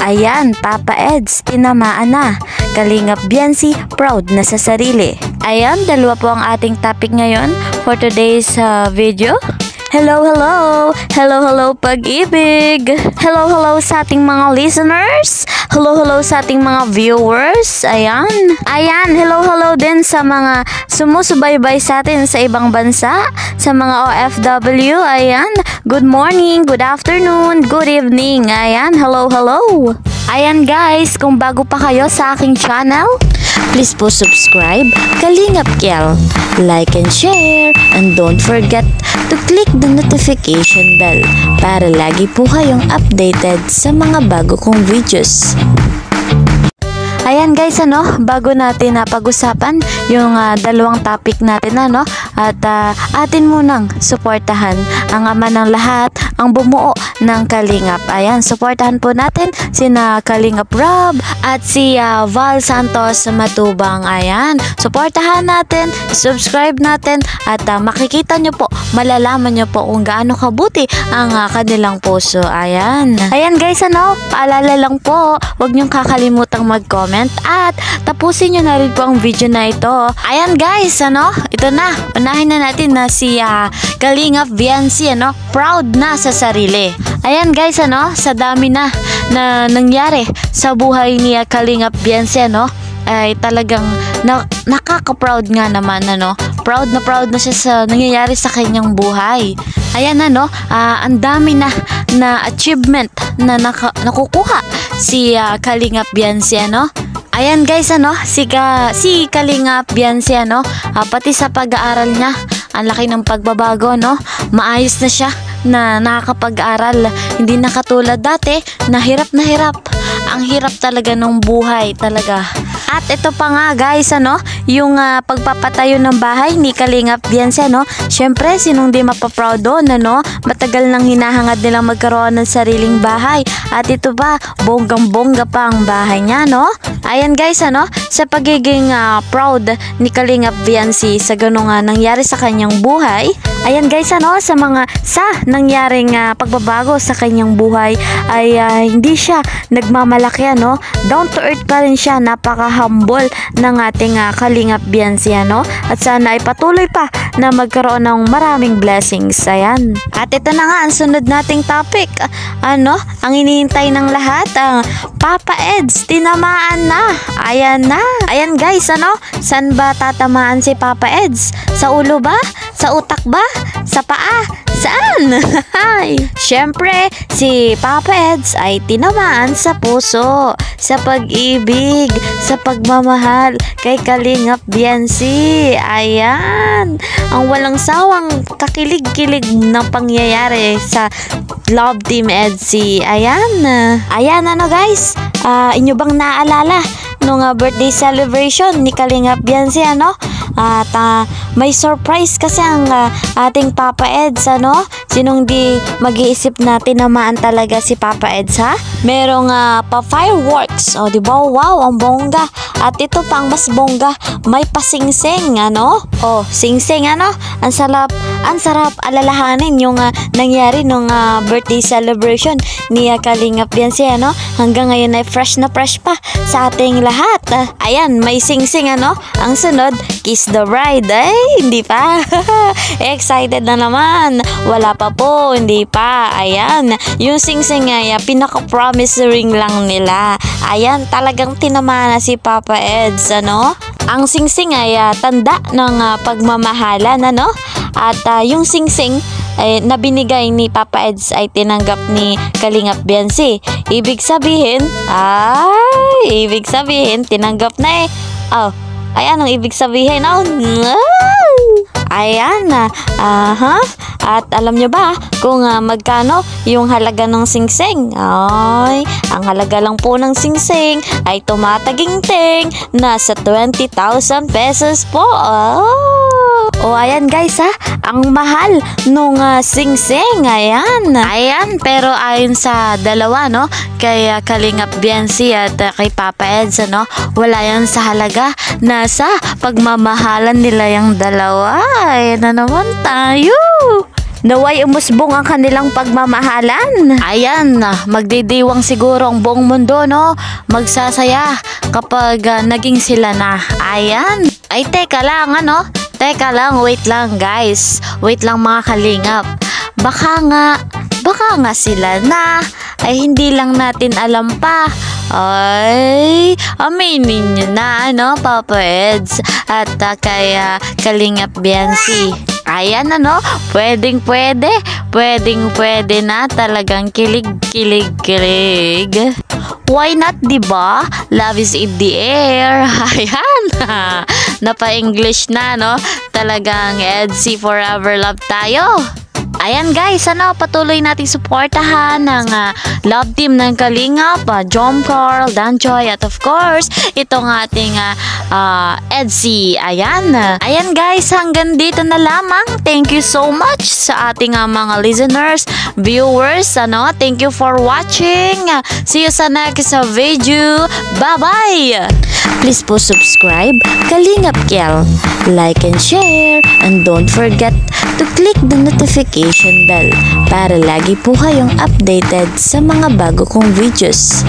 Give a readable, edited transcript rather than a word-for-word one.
Ayan, Papa Eds, tinamaan na. Kalingap Biancy, proud na sa sarili. Ayan, dalawa po ang ating topic ngayon for today's video. Hello, hello! Hello, hello, pag-ibig! Hello, hello sa ating mga listeners! Hello, hello sa ating mga viewers! Ayan! Ayan, hello, hello din sa mga sumusubaybay sa atin sa ibang bansa, sa mga OFW. Ayan, good morning, good afternoon, good evening. Ayan, hello, hello! Ayan guys, kung bago pa kayo sa aking channel, please po subscribe, Kalingap Kel, like and share, and don't forget to click the notification bell para lagi po kayong updated sa mga bago kong videos. Ayan guys, bago natin pag-usapan yung dalawang topic natin, at atin munang suportahan ang ama ng lahat, ang bumuo ng Kalingap. Ayan, suportahan po natin sina Kalingap Rob at si Val Santos Matubang. Ayan, suportahan natin, subscribe natin, at makikita nyo po, malalaman nyo po kung gaano kabuti ang kanilang puso. Ayan. Ayan guys, paalala lang po, huwag nyong kakalimutang mag-comment at tapusin nyo na rin po ang video na ito. Ayan guys, ito na, unahin na natin na si Kalingap Biancy, proud na sa sarili. Ayan guys, sa dami na nangyari sa buhay ni Kalingap Biancy, ay talagang nakaka-proud nga naman, proud na siya sa nangyayari sa kanyang buhay. Ayan, ang dami na achievement na nakukuha si Kalingap Biancy, Ayan guys, si Kalingap Biancy, pati sa pag-aaral niya, ang laki ng pagbabago, maayos na siya na nakakapag-aral. Hindi na katulad dati, na hirap. Ang hirap talaga ng buhay talaga. At ito pa nga guys, yung pagpapatayo ng bahay ni Kalingap Biancy, syempre sinong di mapaproud doon, matagal nang hinahangad nilang magkaroon ng sariling bahay. At ito pa, bonggang-bongga pa ang bahay niya, Ayan guys, sa pagiging proud ni Kalingap Biancy sa ganung nangyari sa kanyang buhay. Ayan guys, sa nangyaring pagbabago sa kanyang buhay ay hindi siya nagmamalaki, down to earth pa rin siya, napaka-humble ng ating Kalingap Biancy, at sana ay patuloy pa na magkaroon ng maraming blessings. Ayan. At ito na nga ang sunod nating topic. Ang hinihintay ng lahat, ang Papa Eds, tinamaan na. Ayan na. Ayan guys, saan ba tatamaan si Papa Eds? Sa ulo ba? Sa utak ba? Sa paa? Saan? Syempre, si Papa Eds ay tinamaan sa puso, sa pag-ibig, sa pagmamahal kay Kalingap Biancy. Ayan, ang walang sawang kakilig-kilig ng pangyayari sa Love Team Edsy. Ayan guys, inyo bang naaalala nung birthday celebration ni Kalingap Biancy, at may surprise kasi ang ating Papa Eds, sinong di mag-iisip na tinamaan talaga si Papa Eds, ha? Merong pa-fireworks, diba? Wow, ang bongga. At ito pang mas bongga, may pasingsing, singsing, ang sarap alalahanin yung nangyari nung birthday celebration ni Kalingap Biancy, hanggang ngayon ay fresh na fresh pa sa ating lahat. Ayan, may singsing, ang sunod, kiss the bride. Ay, hindi pa. Excited na naman. Wala pa po, hindi pa. Ayan, yung singsing ay pinaka-promise ring lang nila. Ayan, talagang tinamaan na si Papa Eds, Ang singsing ay tanda ng pagmamahalan, At yung singsing na binigay ni Papa Eds ay tinanggap ni Kalingap Biancy. Ibig sabihin, tinanggap na ayan ang ibig sabihin. Ayan, at alam nyo ba kung magkano yung halaga ng singsing? Ay, ang halaga lang po ng singsing ay tumatagingting nasa 20,000 pesos po. Ayan guys, ang mahal nung singsing. Ayan, pero ayon sa dalawa, kay Kalingap Biancy at kay Papa Eds, wala yan sa halaga, nasa pagmamahalan nila yung dalawa. Ayan na naman tayo. Naway umusbong ang kanilang pagmamahalan. Ayan, magdidiwang siguro ang buong mundo, no? Magsasaya kapag naging sila na. Ayan. Ay, teka lang, ano? Teka lang, wait lang guys. Wait lang mga kalingap. Baka nga sila na. Ay, hindi lang natin alam pa. Ay, aminin nyo na, ano, Papa Eds at kay Kalingap Biancy. Ayan, ano, pwedeng na talagang kilig. Why not, diba? Love is in the air. Ayan, napa-English na, no? Talagang Edsy forever love tayo. Ayan guys, ano, patuloy nating suportahan ng love team ng Kalingap, Jom Carl, Danjoy, at of course, itong ating Edsy. Ayan guys, hanggang dito na lamang. Thank you so much sa ating mga listeners, viewers, ano, thank you for watching. See you sa next video. Bye-bye! Please po subscribe Kalingap Kel, like and share, and don't forget to click the notification bell para lagi po kayong updated sa mga bago kong videos.